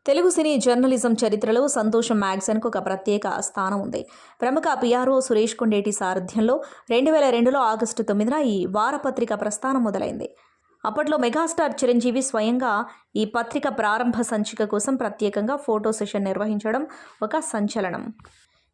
తెలుగు సినీ journalism చరిత్రలో సంతోషం మ్యాగజైన్కు ఒక ప్రత్యేక స్థానం ఉంది. ప్రముఖ పిఆర్ఓ సురేష్ కొండేటి సారథ్యంలో 2002లో ఆగస్టు 9న ఈ వారపత్రిక ప్రస్థానం మొదలైంది. అప్పట్లో మెగాస్టార్ చిరంజీవి స్వయంగా ఈ పత్రిక ప్రారంభ సంచిక కోసం ప్రత్యేకంగా ఫోటో సెషన్ నిర్వహించడం ఒక సంచలనం.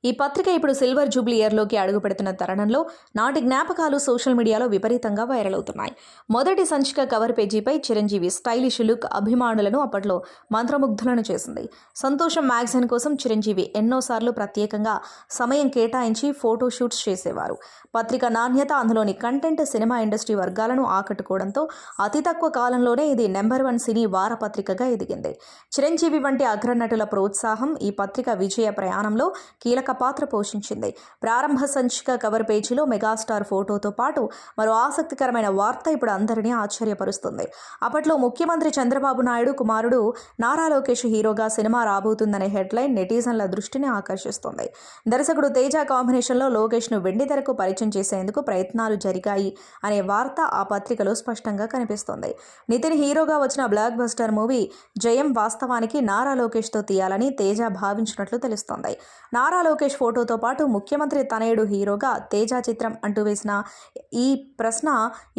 ఈ పత్రిక ఇప్పుడు సిల్వర్ జూబ్లీ ఇయర్లోకి అడుగుపెడుతున్న తరుణంలో నాటి జ్ఞాపకాలు సోషల్ మీడియాలో విపరీతంగా వైరల్ అవుతున్నాయి. మొదటి సంచిక కవర్ పేజీపై చిరంజీవి స్టైలిష్ లుక్ అభిమానులను అప్పట్లో మంత్రముగ్ధులను చేసింది. సంతోషం మ్యాగజైన్ కోసం చిరంజీవి ఎన్నోసార్లు ప్రత్యేకంగా సమయం కేటాయించి ఫోటో షూట్స్ చేసేవారు. పత్రిక నాణ్యత, అందులోని కంటెంట్ సినిమా ఇండస్ట్రీ వర్గాలను ఆకట్టుకోవడంతో అతి తక్కువ కాలంలోనే ఇది నెంబర్ 1 సినీ వారపత్రికగా ఎదిగింది. చిరంజీవి వంటి అగ్రనటుల ప్రోత్సాహం ఈ పత్రిక విజయ ప్రయాణంలో కీలక పాత్ర పోషించింది. ప్రారంభ సంచిక కవర్ పేజీలో మెగాస్టార్ ఫోటోతో పాటు మరో ఆసక్తికరమైన వార్త ఇప్పుడు అందరినీ ఆశ్చర్యపరుస్తుంది. అప్పట్లో ముఖ్యమంత్రి చంద్రబాబు నాయుడు కుమారుడు నారా లోకేష్ హీరోగా సినిమా రాబోతుందనే హెడ్లైన్ నెటిజన్ల దృష్టిని ఆకర్షిస్తుంది. దర్శకుడు తేజ కాంబినేషన్లో లోకేష్ను వెండితెరకు పరిచయం చేసేందుకు ప్రయత్నాలు జరిగాయి అనే వార్త ఆ పత్రికలో స్పష్టంగా కనిపిస్తుంది. నితిన్ హీరోగా వచ్చిన బ్లాక్ బస్టర్ మూవీ జయం వాస్తవానికి నారా లోకేష్తో తీయాలని తేజ భావించినట్లు తెలుస్తోంది. నారా లోకేష్ ఫోటోతో పాటు ముఖ్యమంత్రి తనయుడు హీరోగా తేజ చిత్రం అంటూ వేసిన ఈ ప్రశ్న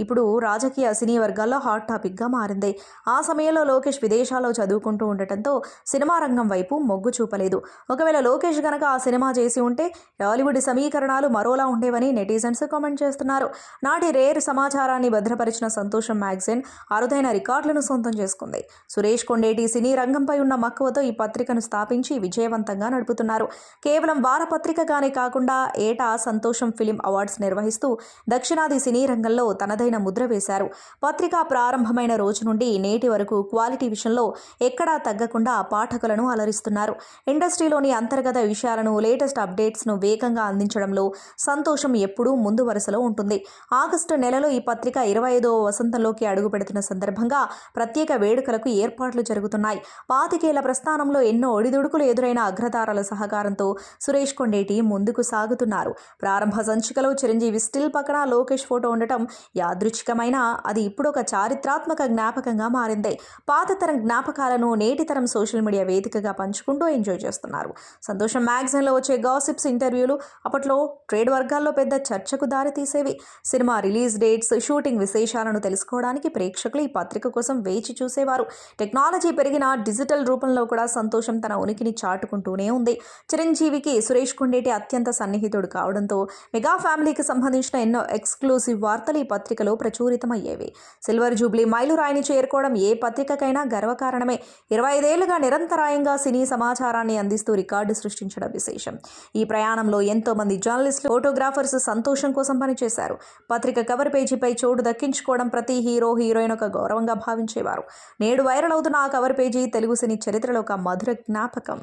ఇప్పుడు రాజకీయ సినీ వర్గాల్లో హాట్ టాపిక్గా మారింది. ఆ సమయంలో లోకేష్ విదేశాల్లో చదువుకుంటూ ఉండటంతో సినిమా రంగం వైపు మొగ్గు చూపలేదు. ఒకవేళ లోకేష్ గనక ఆ సినిమా చేసి ఉంటే టాలీవుడ్ సమీకరణాలు మరోలా ఉండేవని నెటిజన్స్ కామెంట్ చేస్తున్నారు. నాటి రేర్ సమాచారాన్ని భద్రపరిచిన సంతోషం మ్యాగజైన్ అరుదైన రికార్డులను సొంతం చేసుకుంది. సురేష్ కొండేటి సినీ రంగంపై ఉన్న మక్కువతో ఈ పత్రికను స్థాపించి విజయవంతంగా నడుపుతున్నారు. కేవలం వారపత్రికగానే కాకుండా ఏటా సంతోషం ఫిలిం అవార్డ్స్ నిర్వహిస్తూ దక్షిణాది సినీ రంగంలో తనదైన ముద్ర వేశారు. పత్రిక ప్రారంభమైన రోజు నుండి నేటి వరకు క్వాలిటీ విషయంలో ఎక్కడా తగ్గకుండా పాఠకులను అలరిస్తున్నారు. ఇండస్ట్రీలోని అంతర్గత విషయాలను, లేటెస్ట్ అప్డేట్స్ను వేగంగా అందించడంలో సంతోషం ఎప్పుడూ ముందు వరుసలో ఉంటుంది. ఆగస్టు నెలలో ఈ పత్రిక 25వ వసంతంలోకి అడుగుపెడుతున్న సందర్భంగా ప్రత్యేక వేడుకలకు ఏర్పాట్లు జరుగుతున్నాయి. 25 ఏళ్ల ప్రస్థానంలో ఎన్నో ఒడిదుడుకులు ఎదురైన అగ్రతారల సహకారంతో సురేష్ కొండేటి ముందుకు సాగుతున్నారు. ప్రారంభ సంచికలో చిరంజీవి స్టిల్ పక్కన లోకేష్ ఫోటో ఉండటం యాదృచ్ఛికమైన అది ఇప్పుడు ఒక చారిత్రాత్మక జ్ఞాపకంగా మారింది. పాత తరం జ్ఞాపకాలను నేటి తరం సోషల్ మీడియా వేదికగా పంచుకుంటూ ఎంజాయ్ చేస్తున్నారు. సంతోషం మ్యాగజైన్లో వచ్చే గాసిప్స్, ఇంటర్వ్యూలు అప్పట్లో ట్రేడ్ వర్గాల్లో పెద్ద చర్చకు దారితీసేవి. సినిమా రిలీజ్ డేట్స్, షూటింగ్ విశేషాలను తెలుసుకోవడానికి ప్రేక్షకులు ఈ పత్రిక కోసం వేచి చూసేవారు. టెక్నాలజీ పెరిగిన డిజిటల్ రూపంలో కూడా సంతోషం తన ఉనికిని చాటుకుంటూనే ఉంది. చిరంజీవికి సురేష్ కొండేటి అత్యంత సన్నిహితుడు కావడంతో మెగా ఫ్యామిలీకి సంబంధించిన ఎన్నో ఎక్స్క్లూసివ్ వార్తలు ఈ పత్రికలో ప్రచురితమయ్యేవి. సిల్వర్ జూబ్లీ మైలురాయిని చేరుకోవడం ఏ పత్రికకైనా గర్వకారణమే. 25 ఏళ్లుగా నిరంతరాయంగా సినీ సమాచారాన్ని అందిస్తూ రికార్డు సృష్టించడం విశేషం. ఈ ప్రయాణంలో ఎంతో మంది జర్నలిస్టులు, ఫోటోగ్రాఫర్స్ సంతోషం కోసం పనిచేశారు. పత్రిక కవర్ పేజీపై చోటు దక్కించుకోవడం ప్రతి హీరో, హీరోయిన్ ఒక గౌరవంగా భావించేవారు. నేడు వైరల్ అవుతున్న ఆ కవర్ పేజీ తెలుగు సినీ చరిత్రలో ఒక మధుర జ్ఞాపకం.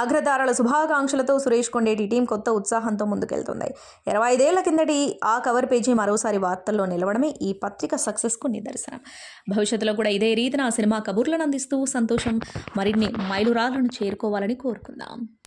అగ్రతారల శుభాకాంక్షలతో సురేష్ కొండేటి టీం కొత్త ఉత్సాహంతో ముందుకెళ్తుంది. 25 ఏళ్ల కిందటి ఆ కవర్ పేజీ మరోసారి వార్తల్లో నిలవడమే ఈ పత్రిక సక్సెస్కు నిదర్శనం. భవిష్యత్తులో కూడా ఇదే రీతిన సినిమా కబుర్లను అందిస్తూ సంతోషం మరిన్ని మైలురాళ్లను చేరుకోవాలని కోరుకుందాం.